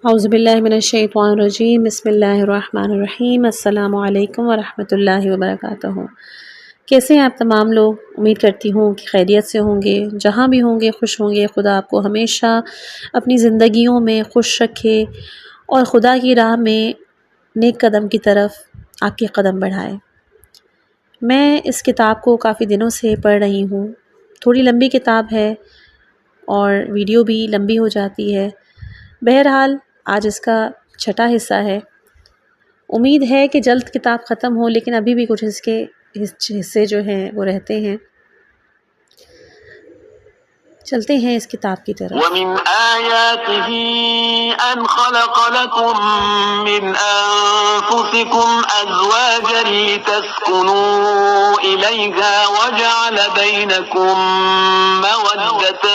اعوذ باللہ من الشیطان الرجیم، بسم اللہ الرحمن الرحیم۔ السلام علیکم ورحمۃ اللہ وبرکاتہ۔ کیسے ہیں آپ تمام لوگ؟ امید کرتی ہوں کہ خیریت سے ہوں گے، جہاں بھی ہوں گے خوش ہوں گے۔ خدا آپ کو ہمیشہ اپنی زندگیوں میں خوش رکھے اور خدا کی راہ میں نیک قدم کی طرف آپ کے قدم بڑھائے۔ میں اس کتاب کو کافی دنوں سے پڑھ رہی ہوں۔ تھوڑی لمبی کتاب ہے اور ویڈیو بھی لمبی ہو جاتی ہے۔ بہرحال آج اس کا چھٹا حصہ ہے۔ امید ہے کہ جلد کتاب ختم ہو، لیکن ابھی بھی کچھ اس کے حصے جو ہیں وہ رہتے ہیں۔ چلتے ہیں اس کتاب کی طرف۔ وَمِنْ آيَاتِهِ أَنْ خَلَقَ لَكُم مِّنْ أَنفُسِكُمْ أَزْوَاجًا لِتَسْكُنُوا إِلَيْهَا وَجَعَلَ بَيْنَكُم مَّوَدَّةً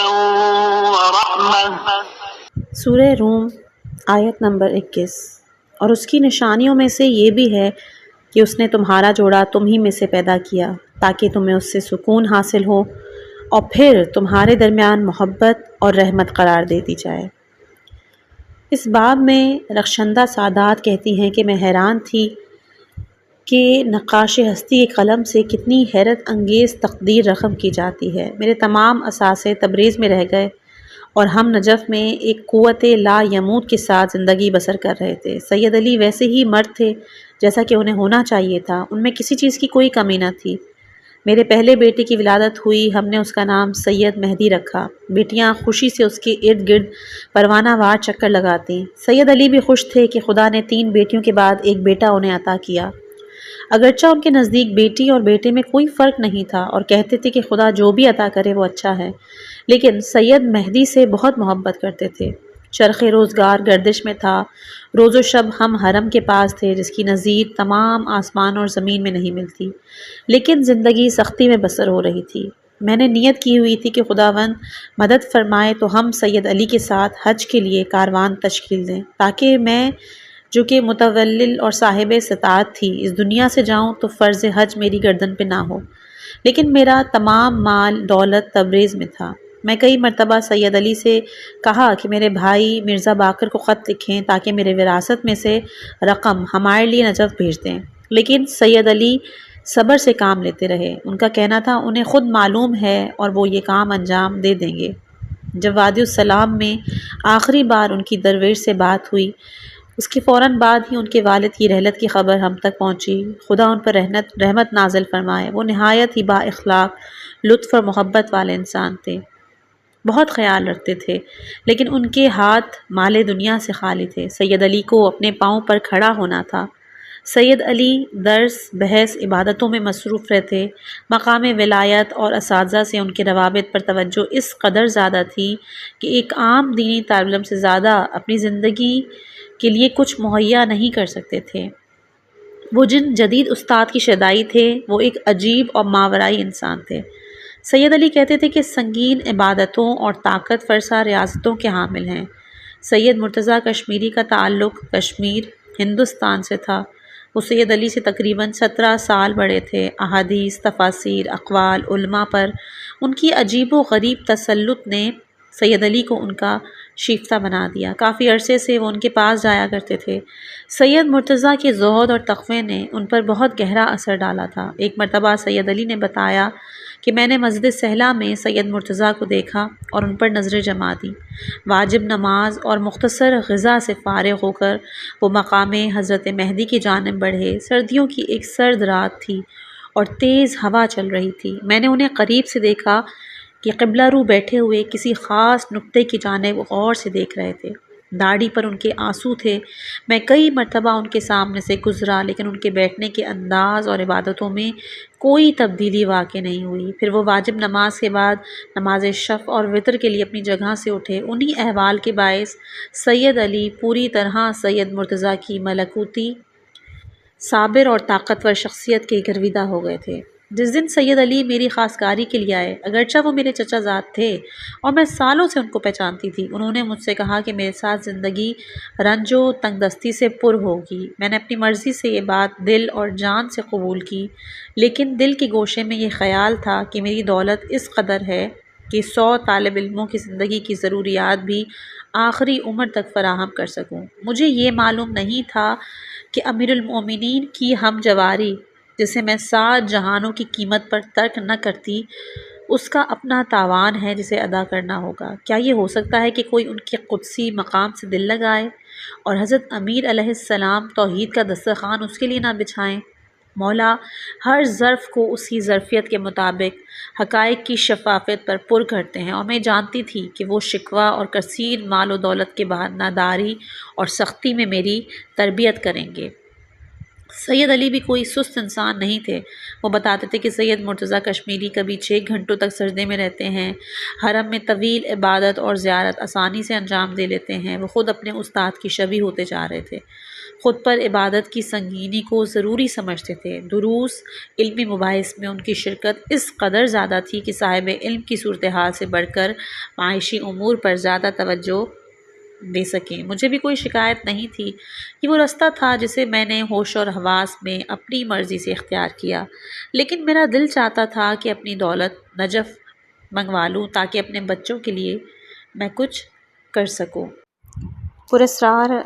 وَرَحْمَةً۔ سورہ روم آیت نمبر 21۔ اور اس کی نشانیوں میں سے یہ بھی ہے کہ اس نے تمہارا جوڑا تم ہی میں سے پیدا کیا تاکہ تمہیں اس سے سکون حاصل ہو اور پھر تمہارے درمیان محبت اور رحمت قرار دے دی جائے۔ اس باب میں رخشندہ سادات کہتی ہیں کہ میں حیران تھی کہ نقاش ہستی کے قلم سے کتنی حیرت انگیز تقدیر رقم کی جاتی ہے۔ میرے تمام اثاثے تبریز میں رہ گئے اور ہم نجف میں ایک قوت لا یموت کے ساتھ زندگی بسر کر رہے تھے۔ سید علی ویسے ہی مرد تھے جیسا کہ انہیں ہونا چاہیے تھا، ان میں کسی چیز کی کوئی کمی نہ تھی۔ میرے پہلے بیٹے کی ولادت ہوئی، ہم نے اس کا نام سید مہدی رکھا۔ بیٹیاں خوشی سے اس کے ارد گرد پروانہ وار چکر لگاتیں۔ سید علی بھی خوش تھے کہ خدا نے 3 بیٹیوں کے بعد ایک بیٹا انہیں عطا کیا۔ اگرچہ ان کے نزدیک بیٹی اور بیٹے میں کوئی فرق نہیں تھا اور کہتے تھے کہ خدا جو بھی عطا کرے وہ اچھا ہے، لیکن سید مہدی سے بہت محبت کرتے تھے۔ چرخ روزگار گردش میں تھا، روز و شب ہم حرم کے پاس تھے جس کی نظیر تمام آسمان اور زمین میں نہیں ملتی، لیکن زندگی سختی میں بسر ہو رہی تھی۔ میں نے نیت کی ہوئی تھی کہ خداوند مدد فرمائے تو ہم سید علی کے ساتھ حج کے لیے کاروان تشکیل دیں، تاکہ میں جو کہ متولل اور صاحب استطاعت تھی اس دنیا سے جاؤں تو فرض حج میری گردن پہ نہ ہو، لیکن میرا تمام مال دولت تبریز میں تھا۔ میں کئی مرتبہ سید علی سے کہا کہ میرے بھائی مرزا باقر کو خط لکھیں تاکہ میرے وراثت میں سے رقم ہمارے لیے نجف بھیج دیں، لیکن سید علی صبر سے کام لیتے رہے۔ ان کا کہنا تھا انہیں خود معلوم ہے اور وہ یہ کام انجام دے دیں گے۔ جب وادی السلام میں آخری بار ان کی درویش سے بات ہوئی، اس کے فوراً بعد ہی ان کے والد کی رحلت کی خبر ہم تک پہنچی۔ خدا ان پر رحمت نازل فرمائے۔ وہ نہایت ہی با اخلاق، لطف اور محبت والے انسان تھے، بہت خیال رکھتے تھے، لیکن ان کے ہاتھ مال دنیا سے خالی تھے۔ سید علی کو اپنے پاؤں پر کھڑا ہونا تھا۔ سید علی درس، بحث، عبادتوں میں مصروف رہتے۔ مقام ولایت اور اساتذہ سے ان کے روابط پر توجہ اس قدر زیادہ تھی کہ ایک عام دینی طالب علم سے زیادہ اپنی زندگی کے لیے کچھ مہیا نہیں کر سکتے تھے۔ وہ جن جدید استاد کی شیدائی تھے، وہ ایک عجیب اور ماورائی انسان تھے۔ سید علی کہتے تھے کہ سنگین عبادتوں اور طاقت فرسا ریاضتوں کے حامل ہیں۔ سید مرتضیٰ کشمیری کا تعلق کشمیر، ہندوستان سے تھا۔ وہ سید علی سے تقریباً 17 سال بڑے تھے۔ احادیث، تفاسیر، اقوال، علماء پر ان کی عجیب و غریب تسلط نے سید علی کو ان کا شیفتہ بنا دیا۔ کافی عرصے سے وہ ان کے پاس جایا کرتے تھے۔ سید مرتضیٰ کے زہد اور تقوی نے ان پر بہت گہرا اثر ڈالا تھا۔ ایک مرتبہ سید علی نے بتایا کہ میں نے مسجد سہلا میں سید مرتضیٰ کو دیکھا اور ان پر نظریں جما دیں۔ واجب نماز اور مختصر غذا سے فارغ ہو کر وہ مقام حضرت مہدی کی جانب بڑھے۔ سردیوں کی ایک سرد رات تھی اور تیز ہوا چل رہی تھی۔ میں نے انہیں قریب سے دیکھا کہ قبلہ رو بیٹھے ہوئے کسی خاص نقطے کی جانب غور سے دیکھ رہے تھے۔ داڑھی پر ان کے آنسو تھے۔ میں کئی مرتبہ ان کے سامنے سے گزرا، لیکن ان کے بیٹھنے کے انداز اور عبادتوں میں کوئی تبدیلی واقع نہیں ہوئی۔ پھر وہ واجب نماز کے بعد نماز شفع اور وتر کے لیے اپنی جگہ سے اٹھے۔ انہی احوال کے باعث سید علی پوری طرح سید مرتضیٰ کی ملکوتی، صابر اور طاقتور شخصیت کے گرویدہ ہو گئے تھے۔ جس دن سید علی میری خواستگاری کے لیے آئے، اگرچہ وہ میرے چچا زاد تھے اور میں سالوں سے ان کو پہچانتی تھی، انہوں نے مجھ سے کہا کہ میرے ساتھ زندگی رنج و تنگ دستی سے پر ہوگی۔ میں نے اپنی مرضی سے یہ بات دل اور جان سے قبول کی، لیکن دل کے گوشے میں یہ خیال تھا کہ میری دولت اس قدر ہے کہ 100 طالب علموں کی زندگی کی ضروریات بھی آخری عمر تک فراہم کر سکوں۔ مجھے یہ معلوم نہیں تھا کہ امیر المومنین کی ہم جواری، جسے میں 7 جہانوں کی قیمت پر ترک نہ کرتی، اس کا اپنا تاوان ہے جسے ادا کرنا ہوگا۔ کیا یہ ہو سکتا ہے کہ کوئی ان کے قدسی مقام سے دل لگائے اور حضرت امیر علیہ السلام توحید کا دسترخوان اس کے لیے نہ بچھائیں؟ مولا ہر ظرف کو اس کی ظرفیت کے مطابق حقائق کی شفافیت پر پر کرتے ہیں، اور میں جانتی تھی کہ وہ شکوہ اور کثیر مال و دولت کے بعد ناداری اور سختی میں میری تربیت کریں گے۔ سید علی بھی کوئی سست انسان نہیں تھے۔ وہ بتاتے تھے کہ سید مرتضیٰ کشمیری کبھی 6 گھنٹوں تک سجدے میں رہتے ہیں، حرم میں طویل عبادت اور زیارت آسانی سے انجام دے لیتے ہیں۔ وہ خود اپنے استاد کی شبیہ ہوتے جا رہے تھے، خود پر عبادت کی سنگینی کو ضروری سمجھتے تھے۔ دروس، علمی مباحث میں ان کی شرکت اس قدر زیادہ تھی کہ صاحب علم کی صورتحال سے بڑھ کر معاشی امور پر زیادہ توجہ دے سکیں۔ مجھے بھی کوئی شکایت نہیں تھی۔ یہ وہ رستہ تھا جسے میں نے ہوش اور حواس میں اپنی مرضی سے اختیار کیا، لیکن میرا دل چاہتا تھا کہ اپنی دولت نجف منگوا لوں تاکہ اپنے بچوں کے لیے میں کچھ کر سکوں۔ پراسرار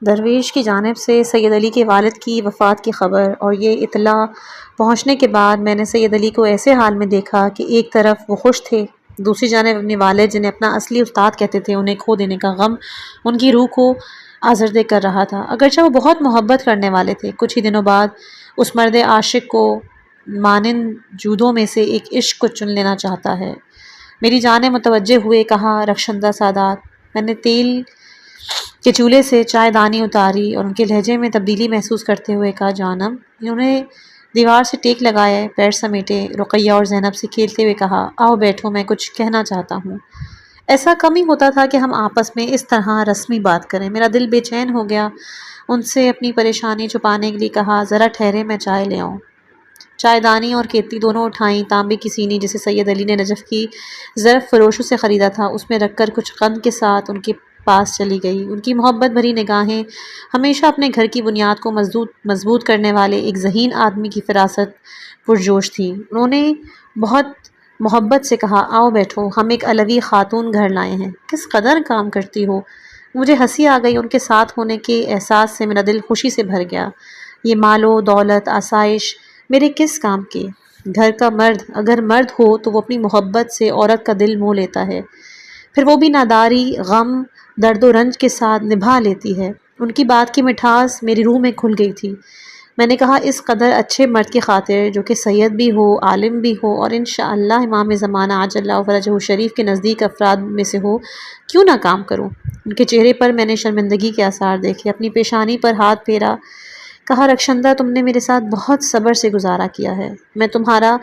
درویش کی جانب سے سید علی کے والد کی وفات کی خبر اور یہ اطلاع پہنچنے کے بعد میں نے سید علی کو ایسے حال میں دیکھا کہ ایک طرف وہ خوش تھے، دوسری جانب اپنے والد جنہیں اپنا اصلی استاد کہتے تھے انہیں کھو دینے کا غم ان کی روح کو آزردہ کر رہا تھا۔ اگرچہ وہ بہت محبت کرنے والے تھے، کچھ ہی دنوں بعد اس مرد عاشق کو مانند جودوں میں سے ایک عشق کو چن لینا چاہتا ہے۔ میری جانب متوجہ ہوئے کہا، رخشندہ سادات۔ میں نے تیل کے چولہے سے چائے دانی اتاری اور ان کے لہجے میں تبدیلی محسوس کرتے ہوئے کہا، جانم۔ انہوں نے دیوار سے ٹیک لگائے، پیر سمیٹے، رقیہ اور زینب سے کھیلتے ہوئے کہا، آؤ بیٹھو، میں کچھ کہنا چاہتا ہوں۔ ایسا کم ہی ہوتا تھا کہ ہم آپس میں اس طرح رسمی بات کریں۔ میرا دل بے چین ہو گیا۔ ان سے اپنی پریشانی چھپانے کے لیے کہا، ذرا ٹھہرے، میں چائے لے آؤں۔ چائے دانی اور کیتلی دونوں اٹھائیں۔ تانبے کی سینی جسے سید علی نے نجف کی ظرف فروشوں سے خریدا تھا اس میں رکھ کر کچھ غم کے ساتھ ان کے پاس چلی گئی۔ ان کی محبت بھری نگاہیں ہمیشہ اپنے گھر کی بنیاد کو مضبوط کرنے والے ایک ذہین آدمی کی فراست پرجوش تھیں۔ انہوں نے بہت محبت سے کہا، آؤ بیٹھو، ہم ایک علوی خاتون گھر لائے ہیں۔ کس قدر کام کرتی ہو۔ مجھے ہنسی آ گئی۔ ان کے ساتھ ہونے کے احساس سے میرا دل خوشی سے بھر گیا۔ یہ مال و دولت، آسائش میرے کس کام کے؟ گھر کا مرد اگر مرد ہو تو وہ اپنی محبت سے عورت کا دل مو لیتا ہے، پھر وہ بھی ناداری، غم، درد و رنج کے ساتھ نبھا لیتی ہے۔ ان کی بات کی مٹھاس میری روح میں کھل گئی تھی۔ میں نے کہا، اس قدر اچھے مرد کی خاطر جو کہ سید بھی ہو، عالم بھی ہو اور انشاءاللہ امام زمانہ عاجل اللہ فرجہ شریف کے نزدیک افراد میں سے ہو، کیوں نہ کام کروں؟ ان کے چہرے پر میں نے شرمندگی کے آثار دیکھے۔ اپنی پیشانی پر ہاتھ پھیرا، کہا، رخشندہ، تم نے میرے ساتھ بہت صبر سے گزارا کیا ہے، میں تمہارا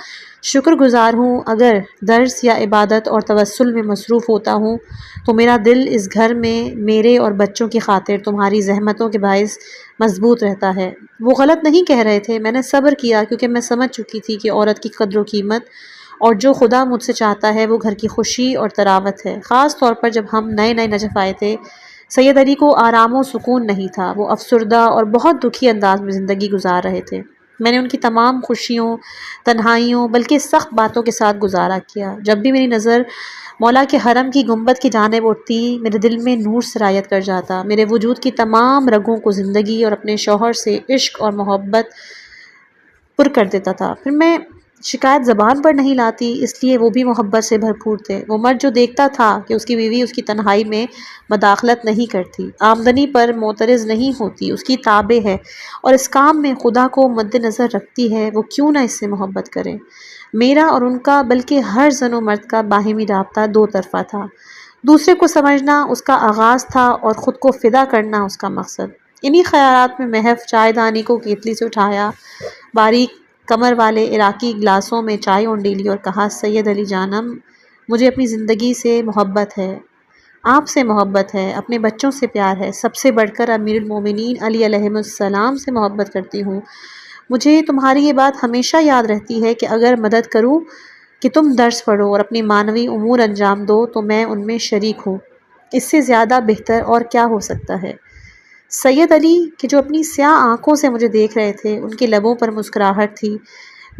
شکر گزار ہوں۔ اگر درس یا عبادت اور توسل میں مصروف ہوتا ہوں تو میرا دل اس گھر میں میرے اور بچوں کی خاطر تمہاری زحمتوں کے باعث مضبوط رہتا ہے۔ وہ غلط نہیں کہہ رہے تھے۔ میں نے صبر کیا کیونکہ میں سمجھ چکی تھی کہ عورت کی قدر و قیمت اور جو خدا مجھ سے چاہتا ہے وہ گھر کی خوشی اور طراوت ہے۔ خاص طور پر جب ہم نئے نئے نجف آئے تھے، سید علی کو آرام و سکون نہیں تھا۔ وہ افسردہ اور بہت دکھی انداز میں زندگی گزار رہے تھے۔ میں نے ان کی تمام خوشیوں، تنہائیوں، بلکہ سخت باتوں کے ساتھ گزارا کیا۔ جب بھی میری نظر مولا کے حرم کی گنبد کی جانب اٹھتی، میرے دل میں نور سرایت کر جاتا، میرے وجود کی تمام رگوں کو زندگی اور اپنے شوہر سے عشق اور محبت پر کر دیتا تھا۔ پھر میں شکایت زبان پر نہیں لاتی، اس لیے وہ بھی محبت سے بھرپور تھے۔ وہ مرد جو دیکھتا تھا کہ اس کی بیوی اس کی تنہائی میں مداخلت نہیں کرتی، آمدنی پر معترض نہیں ہوتی، اس کی تابع ہے اور اس کام میں خدا کو مد نظر رکھتی ہے، وہ کیوں نہ اس سے محبت کرے؟ میرا اور ان کا بلکہ ہر زن و مرد کا باہمی رابطہ دو طرفہ تھا۔ دوسرے کو سمجھنا اس کا آغاز تھا اور خود کو فدا کرنا اس کا مقصد۔ انہی خیالات میں محو چائے دانی کو کیتلی سے اٹھایا، باریک کمر والے عراقی گلاسوں میں چائے اونڈیلی اور کہا، سید علی جانم، مجھے اپنی زندگی سے محبت ہے، آپ سے محبت ہے، اپنے بچوں سے پیار ہے، سب سے بڑھ کر امیر المومنین علی علیہ السلام سے محبت کرتی ہوں۔ مجھے تمہاری یہ بات ہمیشہ یاد رہتی ہے کہ اگر مدد کروں کہ تم درس پڑھو اور اپنی معنوی امور انجام دو تو میں ان میں شریک ہوں۔ اس سے زیادہ بہتر اور کیا ہو سکتا ہے؟ سید علی کہ جو اپنی سیاہ آنکھوں سے مجھے دیکھ رہے تھے، ان کے لبوں پر مسکراہٹ تھی۔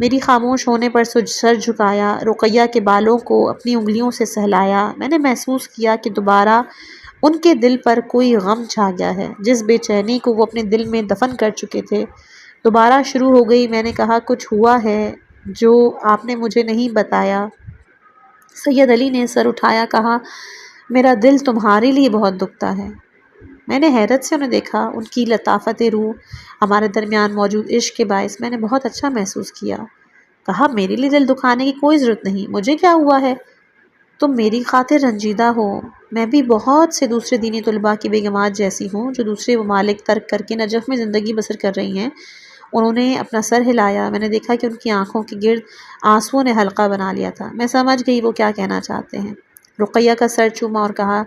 میری خاموش ہونے پر سر جھکایا، رقیہ کے بالوں کو اپنی انگلیوں سے سہلایا۔ میں نے محسوس کیا کہ دوبارہ ان کے دل پر کوئی غم چھا گیا ہے، جس بے چینی کو وہ اپنے دل میں دفن کر چکے تھے دوبارہ شروع ہو گئی۔ میں نے کہا کچھ ہوا ہے جو آپ نے مجھے نہیں بتایا؟ سید علی نے سر اٹھایا، کہا میرا دل تمہارے لیے بہت دکھتا ہے۔ میں نے حیرت سے انہیں دیکھا، ان کی لطافت روح، ہمارے درمیان موجود عشق کے باعث میں نے بہت اچھا محسوس کیا۔ کہا میرے لیے دل دکھانے کی کوئی ضرورت نہیں، مجھے کیا ہوا ہے؟ تم میری خاطر رنجیدہ ہو، میں بھی بہت سے دوسرے دینی طلباء کی بیگمات جیسی ہوں جو دوسرے ممالک ترک کر کے نجف میں زندگی بسر کر رہی ہیں۔ انہوں نے اپنا سر ہلایا، میں نے دیکھا کہ ان کی آنکھوں کے گرد آنسوؤں نے حلقہ بنا لیا تھا۔ میں سمجھ گئی وہ کیا کہنا چاہتے ہیں۔ رقیہ کا سر چوما اور کہا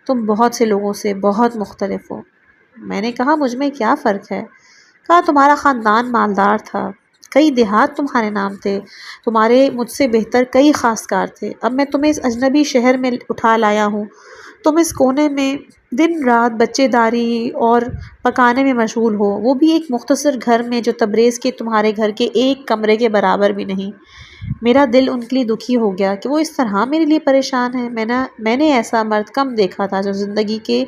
تم بہت سے لوگوں سے بہت مختلف ہو۔ میں نے کہا مجھ میں کیا فرق ہے؟ کہا تمہارا خاندان مالدار تھا، کئی دیہات تمہارے نام تھے، تمہارے مجھ سے بہتر کئی خاص کار تھے۔ اب میں تمہیں اس اجنبی شہر میں اٹھا لایا ہوں، تم اس کونے میں دن رات بچے داری اور پکانے میں مشغول ہو، وہ بھی ایک مختصر گھر میں جو تبریز کے تمہارے گھر کے ایک کمرے کے برابر بھی نہیں۔ میرا دل ان کے لیے دکھی ہو گیا کہ وہ اس طرح میرے لیے پریشان ہے۔ میں نے ایسا مرد کم دیکھا تھا جو زندگی کے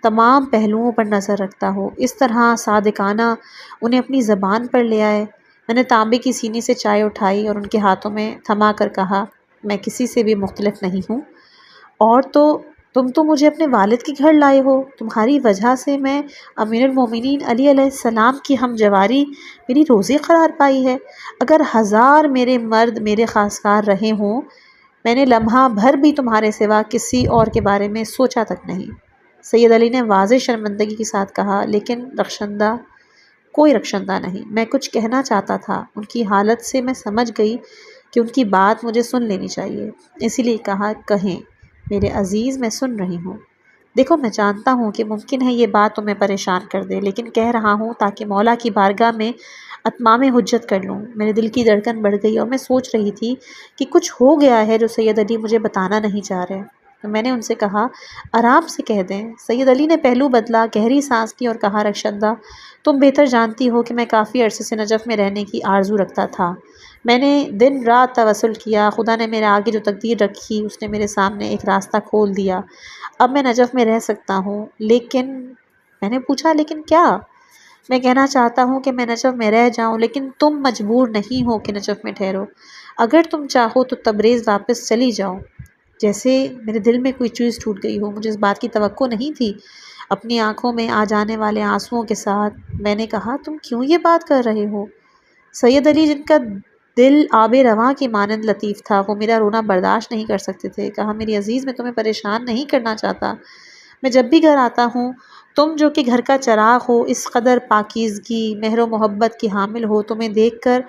تمام پہلوؤں پر نظر رکھتا ہو، اس طرح صادقانہ انہیں اپنی زبان پر لے آئے۔ میں نے تانبے کی سینی سے چائے اٹھائی اور ان کے ہاتھوں میں تھما کر کہا میں کسی سے بھی مختلف نہیں ہوں، اور تم تو مجھے اپنے والد کے گھر لائے ہو، تمہاری وجہ سے میں امیر المومنین علی علیہ السلام کی ہم جواری میری روزی قرار پائی ہے۔ اگر 1000 میرے مرد میرے خاص کار رہے ہوں، میں نے لمحہ بھر بھی تمہارے سوا کسی اور کے بارے میں سوچا تک نہیں۔ سید علی نے واضح شرمندگی کے ساتھ کہا لیکن رخشندہ، کوئی رخشندہ نہیں، میں کچھ کہنا چاہتا تھا۔ ان کی حالت سے میں سمجھ گئی کہ ان کی بات مجھے سن لینی چاہیے، اسی لیے کہا کہیں میرے عزیز، میں سن رہی ہوں۔ دیکھو میں جانتا ہوں کہ ممکن ہے یہ بات تمہیں پریشان کر دے، لیکن کہہ رہا ہوں تاکہ مولا کی بارگاہ میں اتمام حجت کر لوں۔ میرے دل کی دھڑکن بڑھ گئی اور میں سوچ رہی تھی کہ کچھ ہو گیا ہے جو سید علی مجھے بتانا نہیں چاہ رہے۔ تو میں نے ان سے کہا آرام سے کہہ دیں۔ سید علی نے پہلو بدلا، گہری سانس لی اور کہا رخشندہ، تم بہتر جانتی ہو کہ میں کافی عرصے سے نجف میں رہنے کی آرزو رکھتا تھا۔ میں نے دن رات توسل کیا، خدا نے میرے آگے جو تقدیر رکھی اس نے میرے سامنے ایک راستہ کھول دیا۔ اب میں نجف میں رہ سکتا ہوں، لیکن میں نے پوچھا لیکن کیا؟ میں کہنا چاہتا ہوں کہ میں نجف میں رہ جاؤں، لیکن تم مجبور نہیں ہو کہ نجف میں ٹھہرو۔ اگر تم چاہو تو تبریز واپس چلی جاؤ۔ جیسے میرے دل میں کوئی چیز ٹوٹ گئی ہو، مجھے اس بات کی توقع نہیں تھی۔ اپنی آنکھوں میں آ جانے والے آنسوؤں کے ساتھ میں نے کہا تم کیوں یہ بات کر رہے ہو؟ سید علی جن کا دل آب رواں کی مانند لطیف تھا، وہ میرا رونا برداشت نہیں کر سکتے تھے۔ کہا میری عزیز، میں تمہیں پریشان نہیں کرنا چاہتا۔ میں جب بھی گھر آتا ہوں، تم جو کہ گھر کا چراغ ہو، اس قدر پاکیزگی، مہر و محبت کی حامل ہو، تمہیں دیکھ کر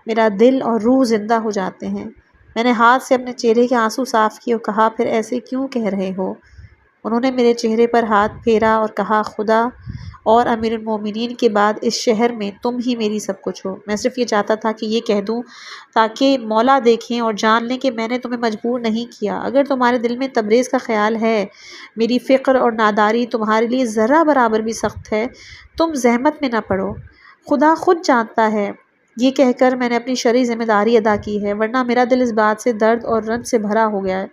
میرا دل اور روح زندہ ہو جاتے ہیں۔ میں نے ہاتھ سے اپنے چہرے کے آنسو صاف کیے اور کہا پھر ایسے کیوں کہہ رہے ہو؟ انہوں نے میرے چہرے پر ہاتھ پھیرا اور کہا خدا اور امیر المومنین کے بعد اس شہر میں تم ہی میری سب کچھ ہو۔ میں صرف یہ چاہتا تھا کہ یہ کہہ دوں تاکہ مولا دیکھیں اور جان لیں کہ میں نے تمہیں مجبور نہیں کیا۔ اگر تمہارے دل میں تبریز کا خیال ہے، میری فقر اور ناداری تمہارے لیے ذرہ برابر بھی سخت ہے، تم زحمت میں نہ پڑو، خدا خود جانتا ہے۔ یہ کہہ کر میں نے اپنی شرعی ذمہ داری ادا کی ہے، ورنہ میرا دل اس بات سے درد اور رنج سے بھرا ہو گیا ہے۔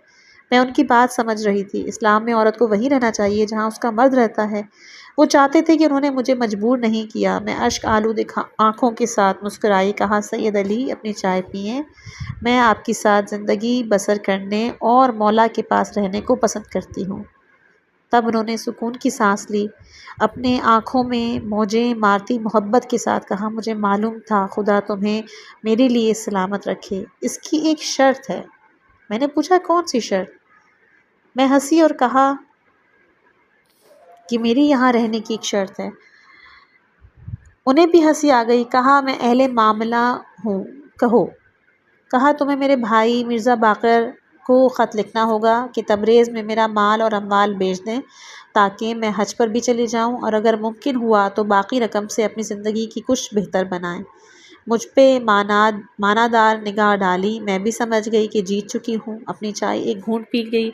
میں ان کی بات سمجھ رہی تھی۔ اسلام میں عورت کو وہیں رہنا چاہیے جہاں اس کا مرد رہتا ہے۔ وہ چاہتے تھے کہ انہوں نے مجھے مجبور نہیں کیا۔ میں اشک آلود آنکھوں کے ساتھ مسکرائی، کہا سید علی اپنی چائے پئیں، میں آپ کے ساتھ زندگی بسر کرنے اور مولا کے پاس رہنے کو پسند کرتی ہوں۔ تب انہوں نے سکون کی سانس لی، اپنے آنکھوں میں موجیں مارتی محبت کے ساتھ کہا مجھے معلوم تھا خدا تمہیں میرے لیے سلامت رکھے، اس کی ایک شرط ہے۔ میں نے پوچھا کون سی شرط؟ میں ہنسی اور کہا کہ میری یہاں رہنے کی ایک شرط ہے۔ انہیں بھی ہنسی آ گئی۔ کہا میں اہل معاملہ ہوں، کہو۔ کہا تمہیں میرے بھائی مرزا باقر کو خط لکھنا ہوگا کہ تبریز میں میرا مال اور اموال بیچ دیں تاکہ میں حج پر بھی چلی جاؤں، اور اگر ممکن ہوا تو باقی رقم سے اپنی زندگی کی کچھ بہتر بنائیں۔ مجھ پہ معنادار نگاہ ڈالی۔ میں بھی سمجھ گئی کہ جیت چکی ہوں۔ اپنی چائے ایک گھونٹ پی گئی۔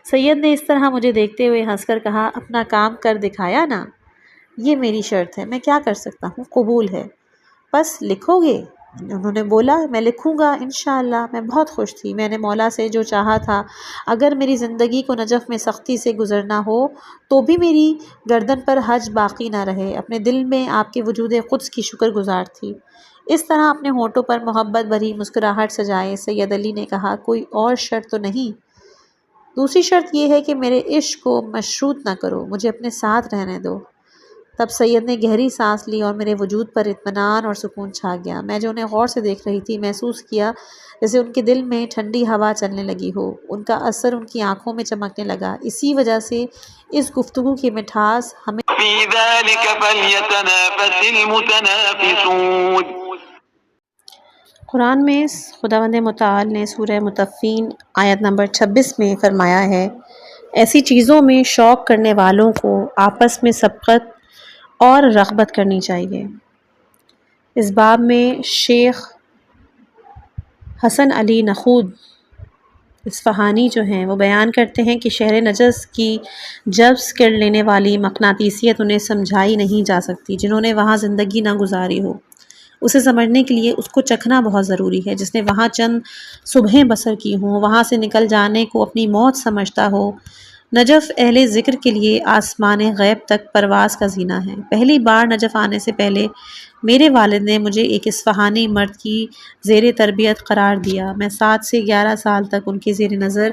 سید نے اس طرح مجھے دیکھتے ہوئے ہنس کر کہا اپنا کام کر دکھایا نا، یہ میری شرط ہے، میں کیا کر سکتا ہوں، قبول ہے، بس لکھو گے؟ انہوں نے بولا میں لکھوں گا انشاءاللہ۔ میں بہت خوش تھی، میں نے مولا سے جو چاہا تھا، اگر میری زندگی کو نجف میں سختی سے گزرنا ہو تو بھی میری گردن پر حج باقی نہ رہے۔ اپنے دل میں آپ کے وجود قدس کی شکر گزار تھی۔ اس طرح اپنے ہونٹوں پر محبت بھری مسکراہٹ سجائے سید علی نے کہا، کوئی اور شرط تو نہیں؟ دوسری شرط یہ ہے کہ میرے عشق کو مشروط نہ کرو، مجھے اپنے ساتھ رہنے دو۔ تب سید نے گہری سانس لی اور میرے وجود پر اطمینان اور سکون چھا گیا۔ میں جو انہیں غور سے دیکھ رہی تھی، محسوس کیا جیسے ان کے دل میں ٹھنڈی ہوا چلنے لگی ہو، ان کا اثر ان کی آنکھوں میں چمکنے لگا۔ اسی وجہ سے اس گفتگو کی مٹھاس ہمیں في ذلك فليتنافس المتنافسون۔ قرآن میں خداوند متعال نے سورہ مطففین آیت نمبر 26 میں فرمایا ہے، ایسی چیزوں میں شوق کرنے والوں کو آپس میں سبقت اور رغبت کرنی چاہیے۔ اس باب میں شیخ حسن علی نخود اصفہانی جو ہیں وہ بیان کرتے ہیں کہ شہر نجس کی جبس کر لینے والی مقناطیسیت انہیں سمجھائی نہیں جا سکتی۔ جنہوں نے وہاں زندگی نہ گزاری ہو، اسے سمجھنے کے لیے اس کو چکھنا بہت ضروری ہے۔ جس نے وہاں چند صبحیں بسر کی ہوں، وہاں سے نکل جانے کو اپنی موت سمجھتا ہو۔ نجف اہل ذکر کے لیے آسمان غیب تک پرواز کا زینہ ہے۔ پہلی بار نجف آنے سے پہلے میرے والد نے مجھے ایک اصفہانی مرد کی زیر تربیت قرار دیا۔ میں 7 سے 11 سال تک ان کے زیر نظر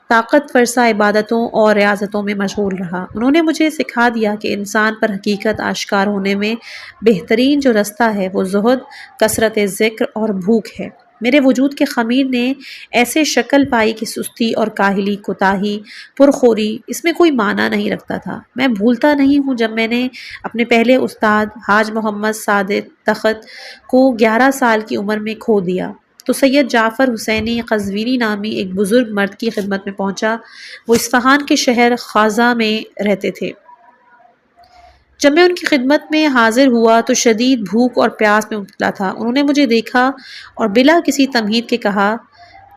طاقت فرسا عبادتوں اور ریاضتوں میں مشغول رہا۔ انہوں نے مجھے سکھا دیا کہ انسان پر حقیقت آشکار ہونے میں بہترین جو رستہ ہے وہ زہد، کثرت ذکر اور بھوک ہے۔ میرے وجود کے خمیر نے ایسے شکل پائی کہ سستی اور کاہلی، کوتاہی، پرخوری اس میں کوئی معنی نہیں رکھتا تھا۔ میں بھولتا نہیں ہوں جب میں نے اپنے پہلے استاد حاج محمد صادق تخت کو 11 سال کی عمر میں کھو دیا تو سید جعفر حسینی قزوینی نامی ایک بزرگ مرد کی خدمت میں پہنچا۔ وہ اصفہان کے شہر خازہ میں رہتے تھے۔ جب میں ان کی خدمت میں حاضر ہوا تو شدید بھوک اور پیاس میں مبتلا تھا۔ انہوں نے مجھے دیکھا اور بلا کسی تمہید کے کہا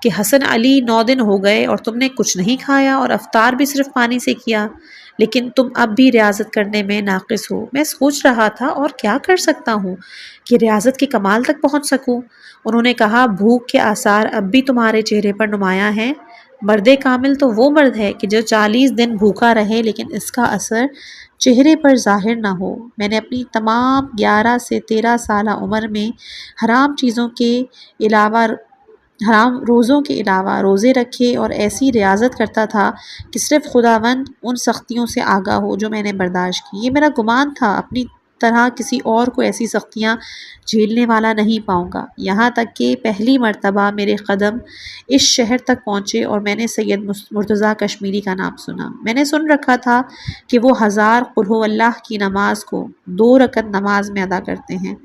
کہ حسن علی 9 دن ہو گئے اور تم نے کچھ نہیں کھایا اور افطار بھی صرف پانی سے کیا، لیکن تم اب بھی ریاضت کرنے میں ناقص ہو۔ میں سوچ رہا تھا اور کیا کر سکتا ہوں کہ ریاضت کے کمال تک پہنچ سکوں۔ انہوں نے کہا، بھوک کے آثار اب بھی تمہارے چہرے پر نمایاں ہیں۔ مرد کامل تو وہ مرد ہے کہ جو 40 دن بھوکا رہے لیکن اس کا اثر چہرے پر ظاہر نہ ہو۔ میں نے اپنی تمام 11 سے 13 سالہ عمر میں حرام چیزوں کے علاوہ حرام روزوں کے علاوہ روزے رکھے اور ایسی ریاضت کرتا تھا کہ صرف خداوند ان سختیوں سے آگاہ ہو جو میں نے برداشت کی۔ یہ میرا گمان تھا، اپنی طرح کسی اور کو ایسی سختیاں جھیلنے والا نہیں پاؤں گا، یہاں تک کہ پہلی مرتبہ میرے قدم اس شہر تک پہنچے اور میں نے سید مرتضیٰ کشمیری کا نام سنا۔ میں نے سن رکھا تھا کہ وہ 1000 قل ہو اللہ کی نماز کو 2 رکعت نماز میں ادا کرتے ہیں،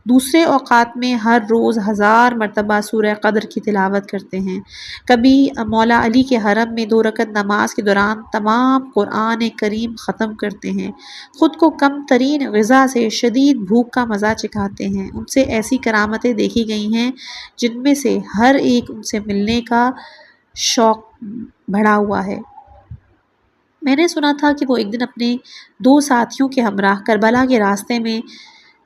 دوسرے اوقات میں ہر روز 1000 مرتبہ سورہ قدر کی تلاوت کرتے ہیں، کبھی مولا علی کے حرم میں 2 رکعت نماز کے دوران تمام قرآن کریم ختم کرتے ہیں، خود کو کم ترین غذا سے شدید بھوک کا مزہ چکھاتے ہیں۔ ان سے ایسی کرامتیں دیکھی گئی ہیں جن میں سے ہر ایک ان سے ملنے کا شوق بڑھا ہوا ہے۔ میں نے سنا تھا کہ وہ ایک دن اپنے 2 ساتھیوں کے ہمراہ کربلا کے راستے میں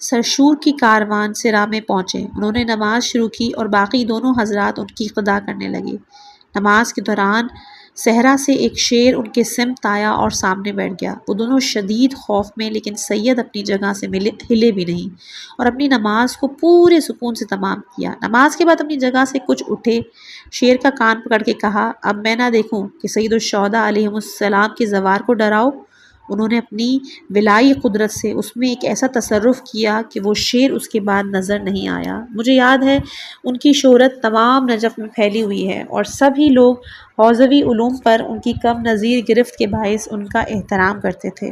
سرشور کی کاروان سرا میں پہنچے۔ انہوں نے نماز شروع کی اور باقی دونوں حضرات ان کی اقتدا کرنے لگے۔ نماز کے دوران صحرا سے ایک شیر ان کے سمت آیا اور سامنے بیٹھ گیا۔ وہ دونوں شدید خوف میں، لیکن سید اپنی جگہ سے ہلے بھی نہیں اور اپنی نماز کو پورے سکون سے تمام کیا۔ نماز کے بعد اپنی جگہ سے کچھ اٹھے، شیر کا کان پکڑ کے کہا، اب میں نہ دیکھوں کہ سید الشہداء علیہ السلام کے زوار کو ڈراؤ۔ انہوں نے اپنی ولائی قدرت سے اس میں ایک ایسا تصرف کیا کہ وہ شیر اس کے بعد نظر نہیں آیا۔ مجھے یاد ہے ان کی شہرت تمام نجف میں پھیلی ہوئی ہے اور سبھی لوگ حوزوی علوم پر ان کی کم نظیر گرفت کے باعث ان کا احترام کرتے تھے۔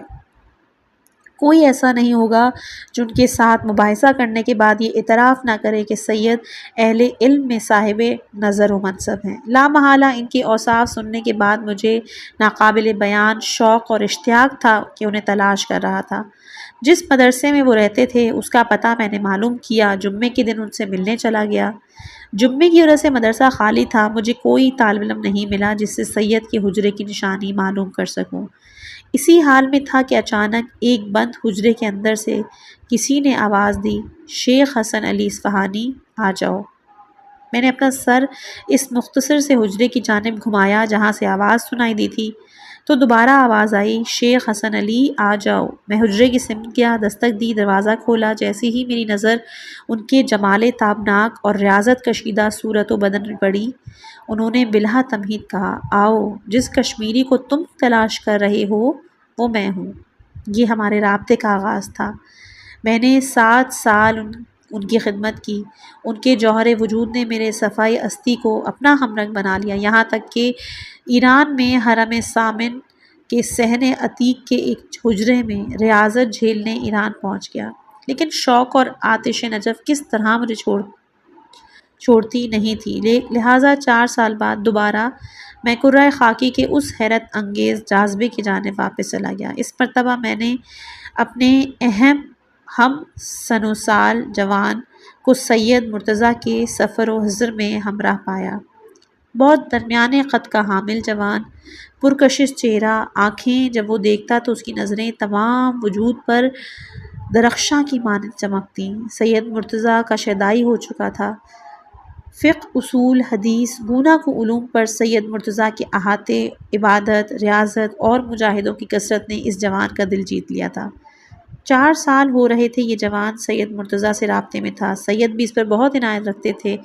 کوئی ایسا نہیں ہوگا جو ان کے ساتھ مباحثہ کرنے کے بعد یہ اعتراف نہ کرے کہ سید اہل علم میں صاحب نظر و منصب ہیں۔ لا محالہ ان کے اوصاف سننے کے بعد مجھے ناقابل بیان شوق اور اشتیاق تھا کہ انہیں تلاش کر رہا تھا۔ جس مدرسے میں وہ رہتے تھے اس کا پتہ میں نے معلوم کیا، جمعے کے دن ان سے ملنے چلا گیا۔ جمعے کی وجہ سے مدرسہ خالی تھا، مجھے کوئی طالب علم نہیں ملا جس سے سید کے حجرے کی نشانی معلوم کر سکوں۔ اسی حال میں تھا کہ اچانک ایک بند حجرے کے اندر سے کسی نے آواز دی، شیخ حسن علی اصفہانی آ جاؤ۔ میں نے اپنا سر اس مختصر سے حجرے کی جانب گھمایا جہاں سے آواز سنائی دی تھی، تو دوبارہ آواز آئی، شیخ حسن علی آ جاؤ۔ میں حجرے کی سمت گیا، دستک دی، دروازہ کھولا۔ جیسے ہی میری نظر ان کے جمال تابناک اور ریاضت کشیدہ صورت و بدن میں پڑی، انہوں نے بلا تمہید کہا، آؤ، جس کشمیری کو تم تلاش کر رہے ہو وہ میں ہوں۔ یہ ہمارے رابطے کا آغاز تھا۔ میں نے 7 سال ان کی خدمت کی۔ ان کے جوہر وجود نے میرے صفائی استی کو اپنا ہمرنگ بنا لیا، یہاں تک کہ ایران میں حرم سامن کے صحن عتیق کے ایک حجرے میں ریاضت جھیلنے ایران پہنچ گیا۔ لیکن شوق اور آتش نجف کس طرح مجھے چھوڑتی نہیں تھی، لہٰذا 4 سال بعد دوبارہ میں کرۂ خاکی کے اس حیرت انگیز جاذبے کی جانب واپس چلا گیا۔ اس مرتبہ میں نے اپنے اہم ہم سن و سال جوان کو سید مرتضیٰ کے سفر و حضر میں ہمراہ پایا۔ بہت درمیانے قد کا حامل جوان، پرکشش چہرہ، آنکھیں جب وہ دیکھتا تو اس کی نظریں تمام وجود پر درخشاں کی مانند چمکتیں۔ سید مرتضیٰ کا شیدائی ہو چکا تھا۔ فقہ، اصول، حدیث، گوناگوں علوم پر سید مرتضیٰ کے احاطے، عبادت، ریاضت اور مجاہدوں کی کثرت نے اس جوان کا دل جیت لیا تھا۔ 4 سال ہو رہے تھے یہ جوان سید مرتضیٰ سے رابطے میں تھا۔ سید بھی اس پر بہت عنایت رکھتے تھے،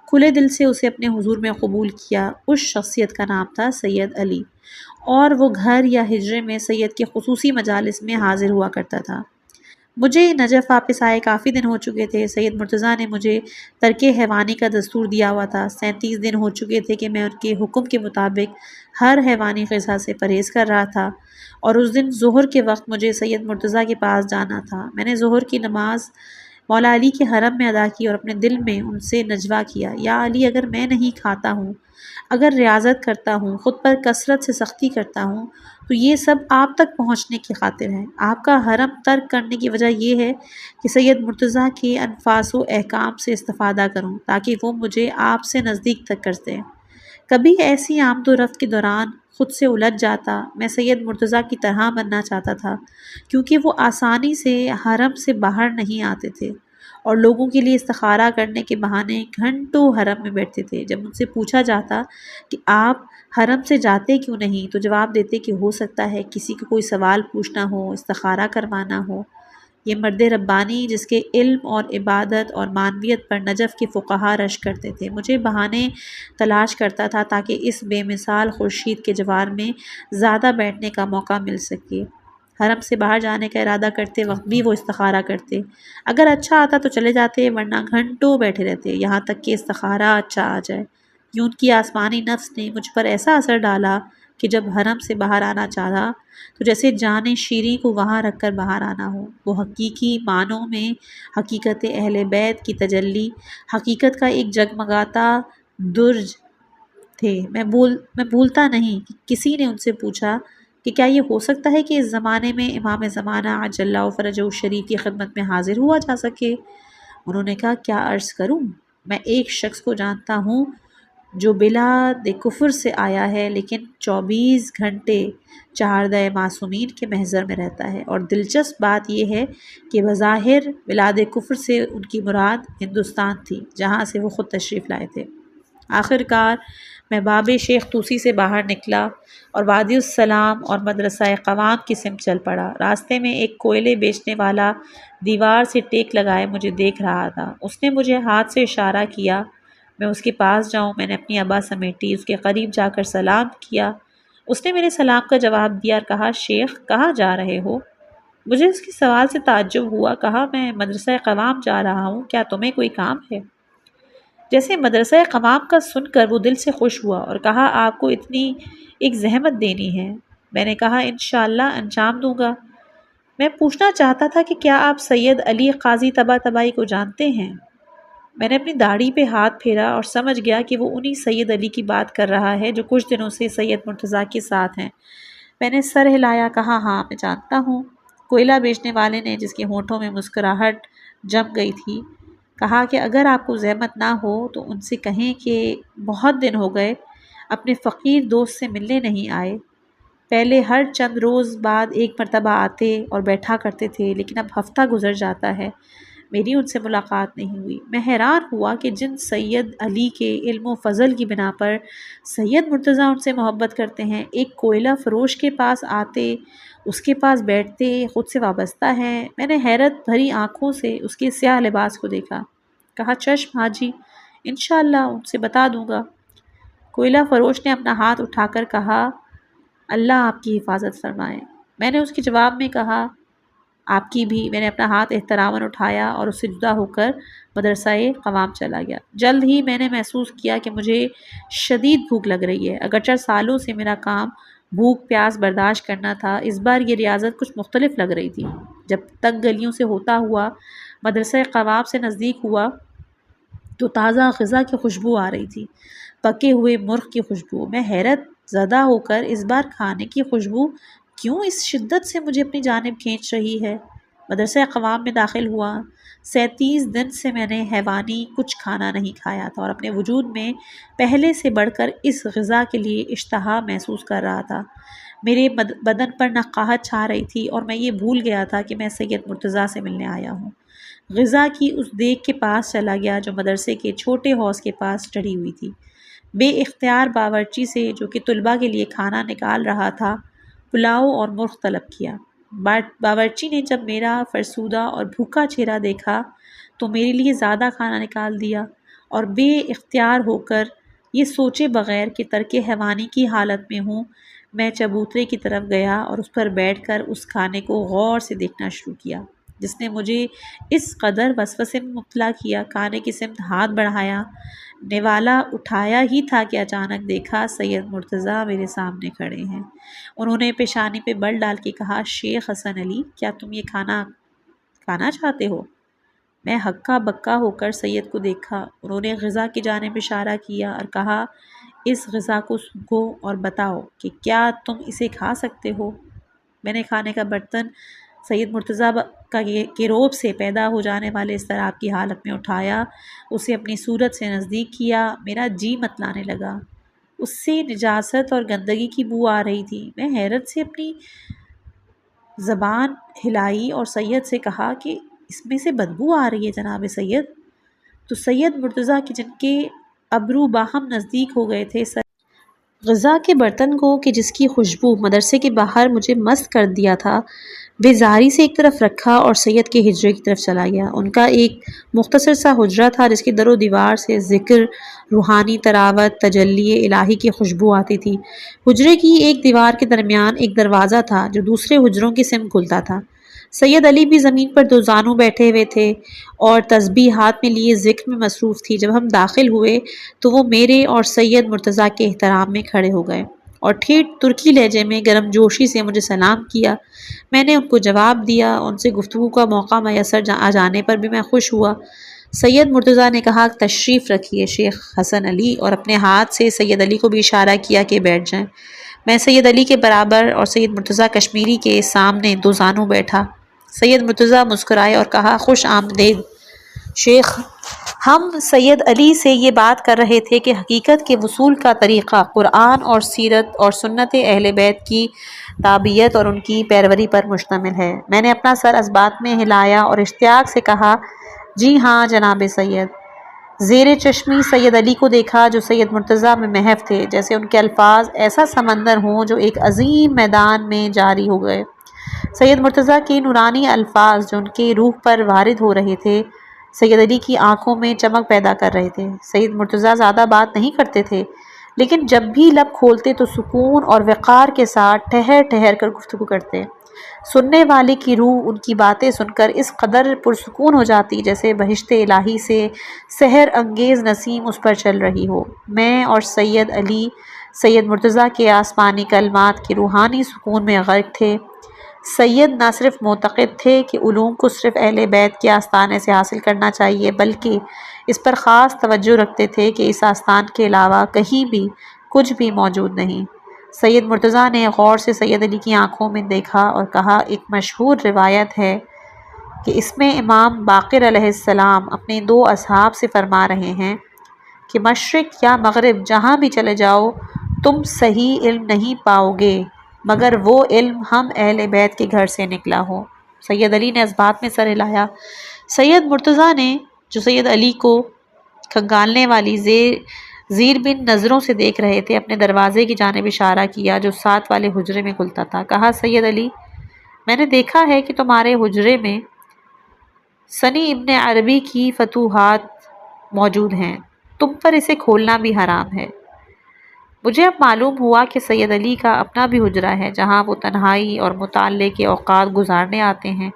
کھلے دل سے اسے اپنے حضور میں قبول کیا۔ اس شخصیت کا نام تھا سید علی، اور وہ گھر یا حجرے میں سید کے خصوصی مجالس میں حاضر ہوا کرتا تھا۔ مجھے نجف واپس آئے کافی دن ہو چکے تھے۔ سید مرتضیٰ نے مجھے ترک حیوانی کا دستور دیا ہوا تھا۔ 37 دن ہو چکے تھے کہ میں ان کے حکم کے مطابق ہر حیوانی غذا سے پرہیز کر رہا تھا، اور اس دن ظہر کے وقت مجھے سید مرتضیٰ کے پاس جانا تھا۔ میں نے ظہر کی نماز مولا علی کے حرم میں ادا کی اور اپنے دل میں ان سے نجوہ کیا، یا علی، اگر میں نہیں کھاتا ہوں، اگر ریاضت کرتا ہوں، خود پر کثرت سے سختی کرتا ہوں، تو یہ سب آپ تک پہنچنے کی خاطر ہے۔ آپ کا حرم ترک کرنے کی وجہ یہ ہے کہ سید مرتضیٰ کے انفاس و احکام سے استفادہ کروں، تاکہ وہ مجھے آپ سے نزدیک تک کر دیں۔ کبھی ایسی آمد و رفت کے دوران خود سے الجھ جاتا۔ میں سید مرتضیٰ کی طرح بننا چاہتا تھا، کیونکہ وہ آسانی سے حرم سے باہر نہیں آتے تھے اور لوگوں کے لیے استخارہ کرنے کے بہانے گھنٹوں حرم میں بیٹھتے تھے۔ جب ان سے پوچھا جاتا کہ آپ حرم سے جاتے کیوں نہیں، تو جواب دیتے کہ ہو سکتا ہے کسی کو کوئی سوال پوچھنا ہو، استخارہ کروانا ہو۔ یہ مرد ربانی جس کے علم اور عبادت اور معنویت پر نجف کے فقہا رش کرتے تھے، مجھے بہانے تلاش کرتا تھا تاکہ اس بے مثال خورشید کے جوار میں زیادہ بیٹھنے کا موقع مل سکے۔ حرم سے باہر جانے کا ارادہ کرتے وقت بھی وہ استخارہ کرتے۔ اگر اچھا آتا تو چلے جاتے، ورنہ گھنٹوں بیٹھے رہتے، یہاں تک کہ استخارہ اچھا آ جائے۔ یوں ان کی آسمانی نفس نے مجھ پر ایسا اثر ڈالا کہ جب حرم سے باہر آنا چاہا تو جیسے جان شیریں کو وہاں رکھ کر باہر آنا ہو۔ وہ حقیقی معنوں میں حقیقت اہل بیت کی تجلی، حقیقت کا ایک جگمگاتا درج تھے۔ میں بھولتا نہیں کہ کسی نے ان سے پوچھا کہ کیا یہ ہو سکتا ہے کہ اس زمانے میں امام زمانہ عجل اللہ فرجہ الشریف کی خدمت میں حاضر ہوا جا سکے؟ انہوں نے کہا، کیا عرض کروں، میں ایک شخص کو جانتا ہوں جو بلاد کفر سے آیا ہے، لیکن 24 گھنٹے چہاردہ معصومین کے محضر میں رہتا ہے، اور دلچسپ بات یہ ہے کہ بظاہر بلاد کفر سے ان کی مراد ہندوستان تھی، جہاں سے وہ خود تشریف لائے تھے۔ آخر کار میں باب شیخ طوسی سے باہر نکلا اور وادی السلام اور مدرسہ قوام کی سمت چل پڑا۔ راستے میں ایک کوئلے بیچنے والا دیوار سے ٹیک لگائے مجھے دیکھ رہا تھا۔ اس نے مجھے ہاتھ سے اشارہ کیا میں اس کے پاس جاؤں۔ میں نے اپنی ابا سمیٹی، اس کے قریب جا کر سلام کیا۔ اس نے میرے سلام کا جواب دیا اور کہا، شیخ کہاں جا رہے ہو؟ مجھے اس کے سوال سے تعجب ہوا۔ کہا، میں مدرسہ قوام جا رہا ہوں، کیا تمہیں کوئی کام ہے؟ جیسے مدرسہ قوام کا سن کر وہ دل سے خوش ہوا اور کہا، آپ کو اتنی ایک زحمت دینی ہے؟ میں نے کہا، انشاءاللہ انجام دوں گا۔ میں پوچھنا چاہتا تھا کہ کیا آپ سید علی قاضی طباطبائی کو جانتے ہیں؟ میں نے اپنی داڑھی پہ ہاتھ پھیرا اور سمجھ گیا کہ وہ انہی سید علی کی بات کر رہا ہے جو کچھ دنوں سے سید مرتضیٰ کے ساتھ ہیں۔ میں نے سر ہلایا، کہا، ہاں میں جانتا ہوں۔ کوئلہ بیچنے والے نے، جس کے ہونٹوں میں مسکراہٹ جم گئی تھی، کہا کہ اگر آپ کو زحمت نہ ہو تو ان سے کہیں کہ بہت دن ہو گئے اپنے فقیر دوست سے ملنے نہیں آئے۔ پہلے ہر چند روز بعد ایک مرتبہ آتے اور بیٹھا کرتے تھے، لیکن اب ہفتہ گزر جاتا ہے، میری ان سے ملاقات نہیں ہوئی۔ میں حیران ہوا کہ جن سید علی کے علم و فضل کی بنا پر سید مرتضیٰ ان سے محبت کرتے ہیں، ایک کوئلہ فروش کے پاس آتے، اس کے پاس بیٹھتے، خود سے وابستہ ہیں۔ میں نے حیرت بھری آنکھوں سے اس کے سیاہ لباس کو دیکھا، کہا چشم حاجی، انشاءاللہ ان سے بتا دوں گا۔ کوئلہ فروش نے اپنا ہاتھ اٹھا کر کہا اللہ آپ کی حفاظت فرمائے۔ میں نے اس کے جواب میں کہا آپ کی بھی۔ میں نے اپنا ہاتھ احتراماً اٹھایا اور اس سے جدا ہو کر مدرسہ قوام چلا گیا۔ جلد ہی میں نے محسوس کیا کہ مجھے شدید بھوک لگ رہی ہے۔ اگرچہ سالوں سے میرا کام بھوک پیاس برداشت کرنا تھا، اس بار یہ ریاضت کچھ مختلف لگ رہی تھی۔ جب تک گلیوں سے ہوتا ہوا مدرسہ قوام سے نزدیک ہوا تو تازہ غذا کی خوشبو آ رہی تھی، پکے ہوئے مرغ کی خوشبو۔ میں حیرت زدہ ہو کر اس بار کھانے کی خوشبو کیوں اس شدت سے مجھے اپنی جانب کھینچ رہی ہے؟ مدرسہ قوام میں داخل ہوا۔ 37 دن سے میں نے حیوانی کچھ کھانا نہیں کھایا تھا اور اپنے وجود میں پہلے سے بڑھ کر اس غذا کے لیے اشتہا محسوس کر رہا تھا۔ میرے بدن پر نقاہت چھا رہی تھی اور میں یہ بھول گیا تھا کہ میں سید مرتضیٰ سے ملنے آیا ہوں۔ غذا کی اس دیگ کے پاس چلا گیا جو مدرسے کے چھوٹے حوض کے پاس چڑھی ہوئی تھی۔ بے اختیار باورچی سے، جو کہ طلباء کے لیے کھانا نکال رہا تھا، پلاؤ اور مرغ طلب کیا۔ باورچی نے جب میرا فرسودہ اور بھوکا چہرہ دیکھا تو میرے لیے زیادہ کھانا نکال دیا اور بے اختیار ہو کر یہ سوچے بغیر کہ ترک حیوانی کی حالت میں ہوں، میں چبوترے کی طرف گیا اور اس پر بیٹھ کر اس کھانے کو غور سے دیکھنا شروع کیا جس نے مجھے اس قدر وسوسے میں مبتلا کیا۔ کھانے کی سمت ہاتھ بڑھایا، نوالا اٹھایا ہی تھا کہ اچانک دیکھا سید مرتضیٰ میرے سامنے کھڑے ہیں۔ انہوں نے پیشانی پہ بل ڈال کے کہا شیخ حسن علی، کیا تم یہ کھانا کھانا چاہتے ہو؟ میں ہکا بکا ہو کر سید کو دیکھا۔ انہوں نے غذا کی جانب اشارہ کیا اور کہا اس غذا کو سونگھو اور بتاؤ کہ کیا تم اسے کھا سکتے ہو۔ میں نے کھانے کا برتن سید مرتضیٰ کے روب سے پیدا ہو جانے والے اضطراب کی حالت میں اٹھایا، اسے اپنی صورت سے نزدیک کیا۔ میرا جی متلانے لگا، اس سے نجاست اور گندگی کی بو آ رہی تھی۔ میں حیرت سے اپنی زبان ہلائی اور سید سے کہا کہ اس میں سے بدبو آ رہی ہے جناب سید۔ تو سید مرتضیٰ کی جن کے ابرو باہم نزدیک ہو گئے تھے، غذا کے برتن کو کہ جس کی خوشبو مدرسے کے باہر مجھے مست کر دیا تھا، بے زاری سے ایک طرف رکھا اور سید کے حجرے کی طرف چلا گیا۔ ان کا ایک مختصر سا حجرہ تھا جس کی در و دیوار سے ذکر، روحانی تراوت، تجلی الہی کی خوشبو آتی تھی۔ حجرے کی ایک دیوار کے درمیان ایک دروازہ تھا جو دوسرے حجروں کی سمت کھلتا تھا۔ سید علی بھی زمین پر دو زانوں بیٹھے ہوئے تھے اور تسبیح ہاتھ میں لیے ذکر میں مصروف تھی۔ جب ہم داخل ہوئے تو وہ میرے اور سید مرتضیٰ کے احترام میں کھڑے ہو گئے اور ٹھیٹھ ترکی لہجے میں گرم جوشی سے مجھے سلام کیا۔ میں نے ان کو جواب دیا۔ ان سے گفتگو کا موقع میسر آ جانے پر بھی میں خوش ہوا۔ سید مرتضیٰ نے کہا تشریف رکھیے شیخ حسن علی، اور اپنے ہاتھ سے سید علی کو بھی اشارہ کیا کہ بیٹھ جائیں۔ میں سید علی کے برابر اور سید مرتضیٰ کشمیری کے سامنے دو زانوں بیٹھا۔ سید مرتضیٰ مسکرائے اور کہا خوش آمدید شیخ۔ ہم سید علی سے یہ بات کر رہے تھے کہ حقیقت کے وصول کا طریقہ قرآن اور سیرت اور سنت اہل بیت کی تابعیت اور ان کی پیروی پر مشتمل ہے۔ میں نے اپنا سر اس بات میں ہلایا اور اشتیاق سے کہا جی ہاں جناب سید۔ زیر چشمی سید علی کو دیکھا جو سید مرتضیٰ میں محو تھے، جیسے ان کے الفاظ ایسا سمندر ہوں جو ایک عظیم میدان میں جاری ہو گئے۔ سید مرتضیٰ کے نورانی الفاظ جو ان کے روح پر وارد ہو رہے تھے سید علی کی آنکھوں میں چمک پیدا کر رہے تھے۔ سید مرتضیٰ زیادہ بات نہیں کرتے تھے، لیکن جب بھی لب کھولتے تو سکون اور وقار کے ساتھ ٹھہر ٹھہر کر گفتگو کرتے۔ سننے والے کی روح ان کی باتیں سن کر اس قدر پرسکون ہو جاتی جیسے بہشت الہی سے سحر انگیز نسیم اس پر چل رہی ہو۔ میں اور سید علی سید مرتضیٰ کے آسمانی کلمات کے روحانی سکون میں غرق تھے۔ سید نہ صرف معتقد تھے کہ علوم کو صرف اہل بیت کے آستانے سے حاصل کرنا چاہیے، بلکہ اس پر خاص توجہ رکھتے تھے کہ اس آستان کے علاوہ کہیں بھی کچھ بھی موجود نہیں۔ سید مرتضیٰ نے غور سے سید علی کی آنکھوں میں دیکھا اور کہا ایک مشہور روایت ہے کہ اس میں امام باقر علیہ السلام اپنے دو اصحاب سے فرما رہے ہیں کہ مشرق یا مغرب جہاں بھی چلے جاؤ تم صحیح علم نہیں پاؤ گے مگر وہ علم ہم اہل بیت کے گھر سے نکلا ہو۔ سید علی نے اس بات میں سر ہلایا۔ سید مرتضیٰ نے جو سید علی کو کھنگالنے والی زیر بن نظروں سے دیکھ رہے تھے اپنے دروازے کی جانب اشارہ کیا جو ساتھ والے حجرے میں کھلتا تھا۔ کہا سید علی میں نے دیکھا ہے کہ تمہارے حجرے میں سنی ابن عربی کی فتوحات موجود ہیں، تم پر اسے کھولنا بھی حرام ہے۔ مجھے اب معلوم ہوا کہ سید علی کا اپنا بھی حجرہ ہے جہاں وہ تنہائی اور مطالعے کے اوقات گزارنے آتے ہیں،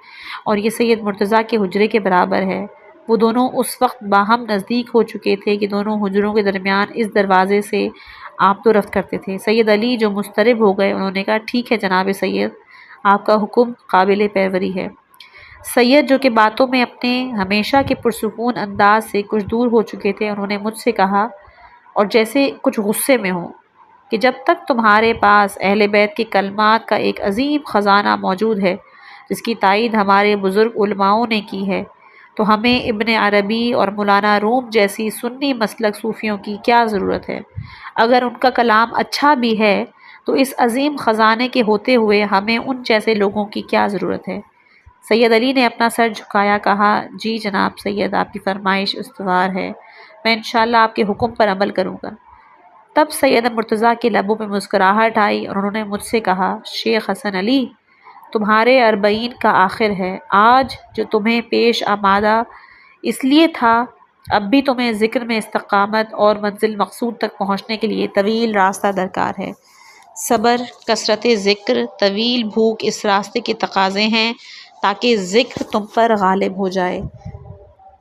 اور یہ سید مرتضیٰ کے حجرے کے برابر ہے۔ وہ دونوں اس وقت باہم نزدیک ہو چکے تھے کہ دونوں حجروں کے درمیان اس دروازے سے آمد و رفت کرتے تھے۔ سید علی جو مضطرب ہو گئے انہوں نے کہا ٹھیک ہے جناب سید، آپ کا حکم قابل پیروی ہے۔ سید جو کہ باتوں میں اپنے ہمیشہ کے پرسکون انداز سے کچھ دور ہو چکے تھے، انہوں نے مجھ سے کہا اور جیسے کچھ غصے میں ہوں کہ جب تک تمہارے پاس اہل بیت کے کلمات کا ایک عظیم خزانہ موجود ہے جس کی تائید ہمارے بزرگ علماؤں نے کی ہے، تو ہمیں ابن عربی اور مولانا روم جیسی سنی مسلک صوفیوں کی کیا ضرورت ہے؟ اگر ان کا کلام اچھا بھی ہے تو اس عظیم خزانے کے ہوتے ہوئے ہمیں ان جیسے لوگوں کی کیا ضرورت ہے؟ سید علی نے اپنا سر جھکایا، کہا جی جناب سید، آپ کی فرمائش استوار ہے، میں انشاءاللہ آپ کے حکم پر عمل کروں گا۔ تب سید مرتضیٰ کے لبوں پہ مسکراہٹ آئی اور انہوں نے مجھ سے کہا شیخ حسن علی، تمہارے 40 کا آخر ہے، آج جو تمہیں پیش آمادہ اس لیے تھا، اب بھی تمہیں ذکر میں استقامت اور منزل مقصود تک پہنچنے کے لیے طویل راستہ درکار ہے۔ صبر، کثرت ذکر، طویل بھوک اس راستے کے تقاضے ہیں تاکہ ذکر تم پر غالب ہو جائے۔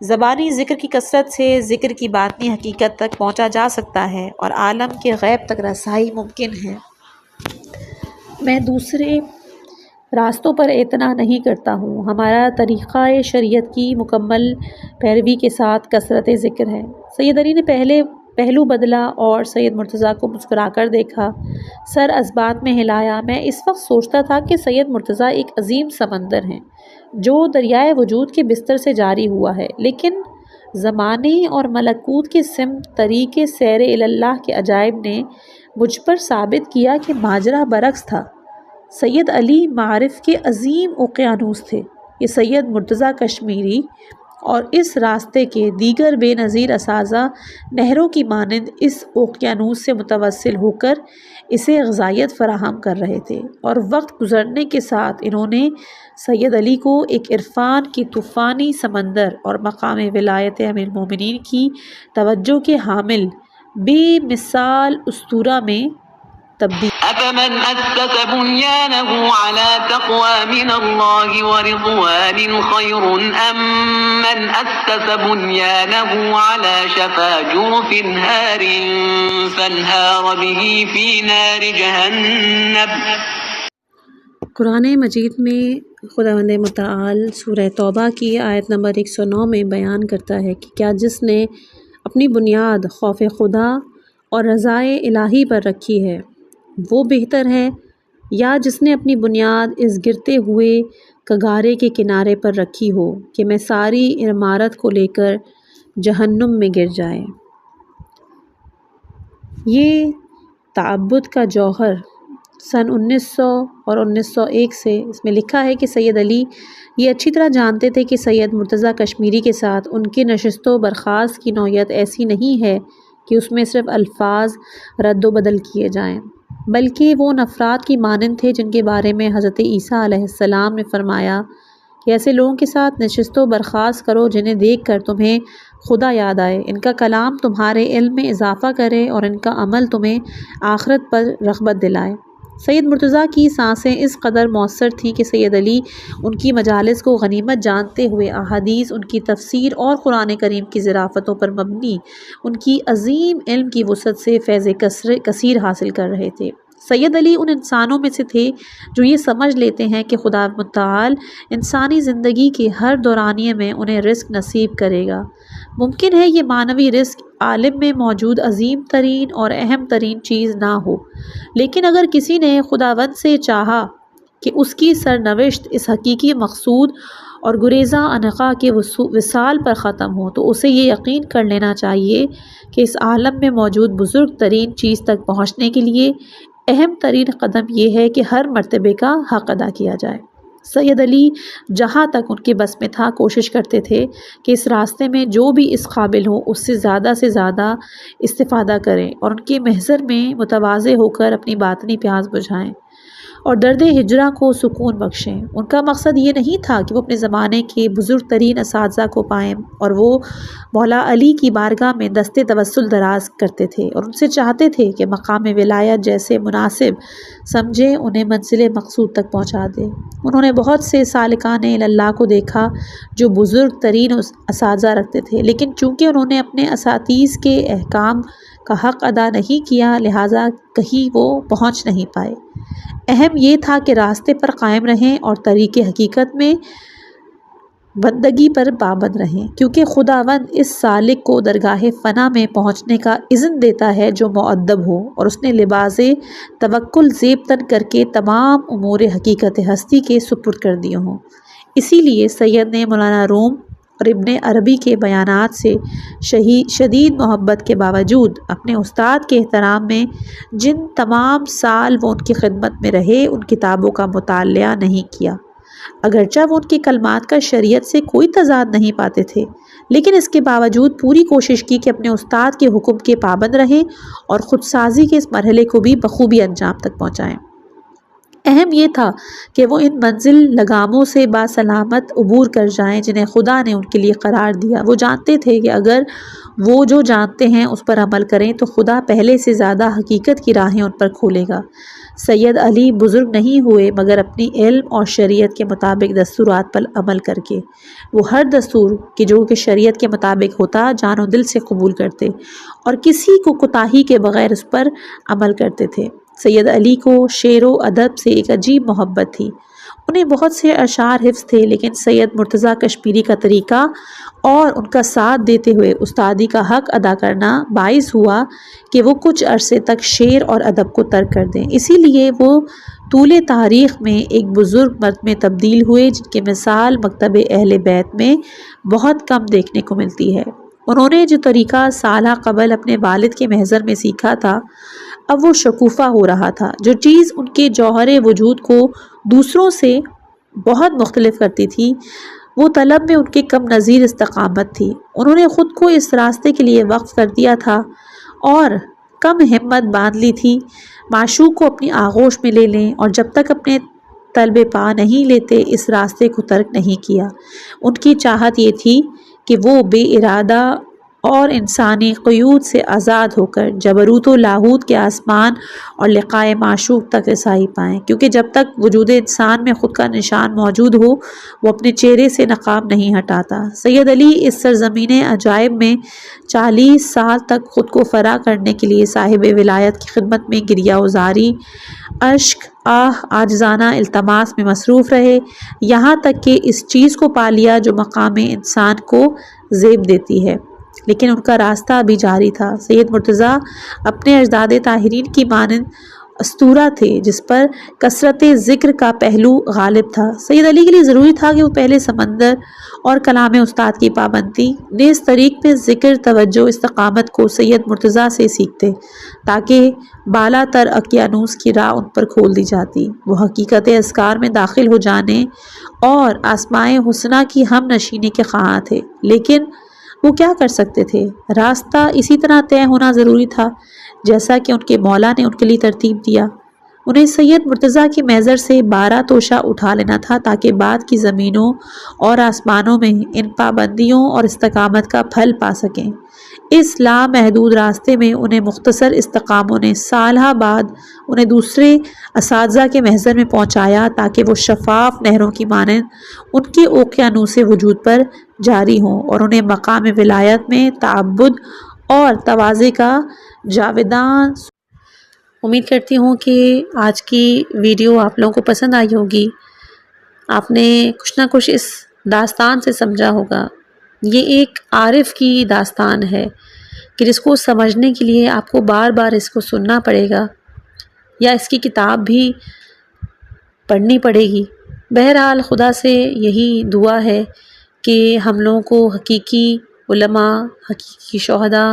زبانی ذکر کی کثرت سے ذکر کی باطنی حقیقت تک پہنچا جا سکتا ہے اور عالم کے غیب تک رسائی ممکن ہے۔ میں دوسرے راستوں پر اعتنا نہیں کرتا ہوں، ہمارا طریقہ شریعت کی مکمل پیروی کے ساتھ کثرت ذکر ہے۔ سید علی نے پہلو بدلا اور سید مرتضیٰ کو مسکرا کر دیکھا، سر اسبات میں ہلایا۔ میں اس وقت سوچتا تھا کہ سید مرتضیٰ ایک عظیم سمندر ہیں جو دریائے وجود کے بستر سے جاری ہوا ہے، لیکن زمانے اور ملکوت کے سمت طریق سیر اللہ کے عجائب نے مجھ پر ثابت کیا کہ ماجرا برعکس تھا۔ سید علی معارف کے عظیم اوقیانوس تھے، یہ سید مرتضیٰ کشمیری اور اس راستے کے دیگر بے نظیر اساتذہ نہروں کی مانند اس اوقیانوس سے متوسل ہو کر اسے غذائیت فراہم کر رہے تھے، اور وقت گزرنے کے ساتھ انہوں نے سید علی کو ایک عرفان کی طوفانی سمندر اور مقام ولایت امیر المومنین کی توجہ کے حامل بے مثال اسطورہ میں تبدیل۔ أفمن أسس بنيانه على تقوى من الله ورضوان خير أم من أسس بنيانه على شفا جرف هار فانهار به في نار جهنم۔ قرآن مجید میں خداوند متعال سورہ توبہ کی آیت نمبر 109 میں بیان کرتا ہے کہ کیا جس نے اپنی بنیاد خوف خدا اور رضائے الہی پر رکھی ہے وہ بہتر ہے، یا جس نے اپنی بنیاد اس گرتے ہوئے کگارے کے کنارے پر رکھی ہو کہ میں ساری عمارت کو لے کر جہنم میں گر جائے۔ یہ تعبد کا جوہر سن 1900 اور 1901 سے اس میں لکھا ہے کہ سید علی یہ اچھی طرح جانتے تھے کہ سید مرتضیٰ کشمیری کے ساتھ ان کی نشست و برخاست کی نوعیت ایسی نہیں ہے کہ اس میں صرف الفاظ رد و بدل کیے جائیں، بلکہ وہ ان افراد کی مانند تھے جن کے بارے میں حضرت عیسیٰ علیہ السلام نے فرمایا کہ ایسے لوگوں کے ساتھ نشست و برخاست کرو جنہیں دیکھ کر تمہیں خدا یاد آئے، ان کا کلام تمہارے علم میں اضافہ کرے اور ان کا عمل تمہیں آخرت پر رغبت دلائے۔ سید مرتضیٰ کی سانسیں اس قدر مؤثر تھیں کہ سید علی ان کی مجالس کو غنیمت جانتے ہوئے احادیث، ان کی تفسیر اور قرآن کریم کی ظرافتوں پر مبنی ان کی عظیم علم کی وسعت سے فیض کثیر حاصل کر رہے تھے۔ سید علی ان انسانوں میں سے تھے جو یہ سمجھ لیتے ہیں کہ خدا متعال انسانی زندگی کے ہر دورانیے میں انہیں رزق نصیب کرے گا۔ ممکن ہے یہ معنوی رزق عالم میں موجود عظیم ترین اور اہم ترین چیز نہ ہو، لیکن اگر کسی نے خداوند سے چاہا کہ اس کی سرنوشت اس حقیقی مقصود اور گریزاں انقا کے وصال پر ختم ہو تو اسے یہ یقین کر لینا چاہیے کہ اس عالم میں موجود بزرگ ترین چیز تک پہنچنے کے لیے اہم ترین قدم یہ ہے کہ ہر مرتبے کا حق ادا کیا جائے۔ سید علی جہاں تک ان کے بس میں تھا کوشش کرتے تھے کہ اس راستے میں جو بھی اس قابل ہو اس سے زیادہ استفادہ کریں اور ان کے محضر میں متواضع ہو کر اپنی باطنی پیاس بجھائیں اور درد ہجرا کو سکون بخشیں۔ ان کا مقصد یہ نہیں تھا کہ وہ اپنے زمانے کے بزرگ ترین اساتذہ کو پائیں، اور وہ مولا علی کی بارگاہ میں دست توسل دراز کرتے تھے اور ان سے چاہتے تھے کہ مقام ولایت جیسے مناسب سمجھے انہیں منزل مقصود تک پہنچا دے۔ انہوں نے بہت سے سالکان اللہ کو دیکھا جو بزرگ ترین اساتذہ رکھتے تھے، لیکن چونکہ انہوں نے اپنے اساتذہ کے احکام کا حق ادا نہیں کیا لہٰذا کہیں وہ پہنچ نہیں پائے۔ اہم یہ تھا کہ راستے پر قائم رہیں اور طریق حقیقت میں بندگی پر پابند رہیں، کیونکہ خداوند اس سالک کو درگاہ فنا میں پہنچنے کا اذن دیتا ہے جو مؤدب ہو اور اس نے لباس توکل زیب تن کر کے تمام امور حقیقت ہستی کے سپرد کر دیے ہوں۔ اسی لیے سید نے مولانا روم اور ابن عربی کے بیانات سے شدید محبت کے باوجود اپنے استاد کے احترام میں جن تمام سال وہ ان کی خدمت میں رہے ان کتابوں کا مطالعہ نہیں کیا، اگرچہ وہ ان کی کلمات کا شریعت سے کوئی تضاد نہیں پاتے تھے، لیکن اس کے باوجود پوری کوشش کی کہ اپنے استاد کے حکم کے پابند رہیں اور خود سازی کے اس مرحلے کو بھی بخوبی انجام تک پہنچائیں۔ اہم یہ تھا کہ وہ ان منزل لگاموں سے باسلامت عبور کر جائیں جنہیں خدا نے ان کے لیے قرار دیا۔ وہ جانتے تھے کہ اگر وہ جو جانتے ہیں اس پر عمل کریں تو خدا پہلے سے زیادہ حقیقت کی راہیں ان پر کھولے گا۔ سید علی بزرگ نہیں ہوئے مگر اپنی علم اور شریعت کے مطابق دستورات پر عمل کر کے وہ ہر دستور کہ جو کہ شریعت کے مطابق ہوتا جان و دل سے قبول کرتے اور کسی کو کوتاہی کے بغیر اس پر عمل کرتے تھے۔ سید علی کو شعر و ادب سے ایک عجیب محبت تھی۔ انہیں بہت سے اشعار حفظ تھے، لیکن سید مرتضیٰ کشمیری کا طریقہ اور ان کا ساتھ دیتے ہوئے استادی کا حق ادا کرنا باعث ہوا کہ وہ کچھ عرصے تک شعر اور ادب کو ترک کر دیں۔ اسی لیے وہ طول تاریخ میں ایک بزرگ مرد میں تبدیل ہوئے جن کی مثال مکتب اہل بیت میں بہت کم دیکھنے کو ملتی ہے۔ انہوں نے جو طریقہ سالہ قبل اپنے والد کے محضر میں سیکھا تھا اب وہ شکوفہ ہو رہا تھا۔ جو چیز ان کے جوہر وجود کو دوسروں سے بہت مختلف کرتی تھی وہ طلب میں ان کے کم نظیر استقامت تھی۔ انہوں نے خود کو اس راستے کے لیے وقف کر دیا تھا اور کم ہمت باندھ لی تھی۔ معشوق کو اپنی آغوش میں لے لیں اور جب تک اپنے طلب پا نہیں لیتے اس راستے کو ترک نہیں کیا۔ ان کی چاہت یہ تھی کہ وہ بے ارادہ اور انسانی قیود سے آزاد ہو کر جبروت و لاہوت کے آسمان اور لقائے معشوق تک رسائی پائیں، کیونکہ جب تک وجود انسان میں خود کا نشان موجود ہو وہ اپنے چہرے سے نقاب نہیں ہٹاتا۔ سید علی اس سرزمین عجائب میں 40 سال تک خود کو فرا کرنے کے لیے صاحب ولایت کی خدمت میں گریہ وزاری، اشک، عاجزانہ التماس میں مصروف رہے، یہاں تک کہ اس چیز کو پا لیا جو مقام انسان کو زیب دیتی ہے، لیکن ان کا راستہ ابھی جاری تھا۔ سید مرتضیٰ اپنے اجداد طاہرین کی مانند اسطورہ تھے جس پر کثرت ذکر کا پہلو غالب تھا۔ سید علی کے لیے ضروری تھا کہ وہ پہلے سمندر اور کلام استاد کی پابندی نیز طریق میں ذکر، توجہ، استقامت کو سید مرتضیٰ سے سیکھتے تاکہ بالا تر اقیانوس کی راہ ان پر کھول دی جاتی۔ وہ حقیقت اذکار میں داخل ہو جانے اور آسمائے حسنہ کی ہم نشینی کے خواہاں تھے، لیکن وہ کیا کر سکتے تھے؟ راستہ اسی طرح طے ہونا ضروری تھا جیسا کہ ان کے مولا نے ان کے لیے ترتیب دیا۔ انہیں سید مرتضیٰ کی محضر سے 12 توشہ اٹھا لینا تھا تاکہ بعد کی زمینوں اور آسمانوں میں ان پابندیوں اور استقامت کا پھل پا سکیں۔ اس لامحدود راستے میں انہیں مختصر استقاموں نے سالہ بعد انہیں دوسرے اساتذہ کے محضر میں پہنچایا تاکہ وہ شفاف نہروں کی مانند ان کے اوقیانوس وجود پر جاری ہوں اور انہیں مقام ولایت میں تعبد اور تواضع کا جاودان۔ امید کرتی ہوں کہ آج کی ویڈیو آپ لوگوں کو پسند آئی ہوگی۔ آپ نے کچھ نہ کچھ اس داستان سے سمجھا ہوگا۔ یہ ایک عارف کی داستان ہے کہ جس کو سمجھنے کے لیے آپ کو بار بار اس کو سننا پڑے گا یا اس کی کتاب بھی پڑھنی پڑے گی۔ بہرحال خدا سے یہی دعا ہے کہ ہم لوگوں کو حقیقی علماء، حقیقی شہداء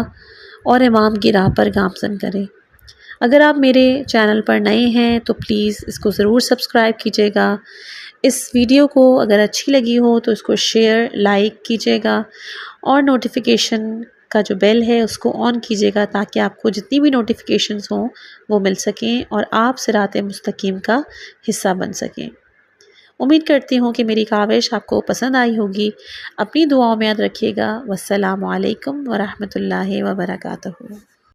اور امام کی راہ پر گامزن کرے۔ اگر آپ میرے چینل پر نئے ہیں تو پلیز اس کو ضرور سبسکرائب کیجیے گا، اس ویڈیو کو اگر اچھی لگی ہو تو اس کو شیئر لائک کیجیے گا اور نوٹیفیکیشن کا جو بیل ہے اس کو آن کیجیے گا تاکہ آپ کو جتنی بھی نوٹیفیکیشنز ہوں وہ مل سکیں اور آپ صراط مستقیم کا حصہ بن سکیں۔ امید کرتی ہوں کہ میری کاوش آپ کو پسند آئی ہوگی۔ اپنی دعاؤں میں یاد رکھیے گا۔ والسلام علیکم ورحمۃ اللہ وبرکاتہ۔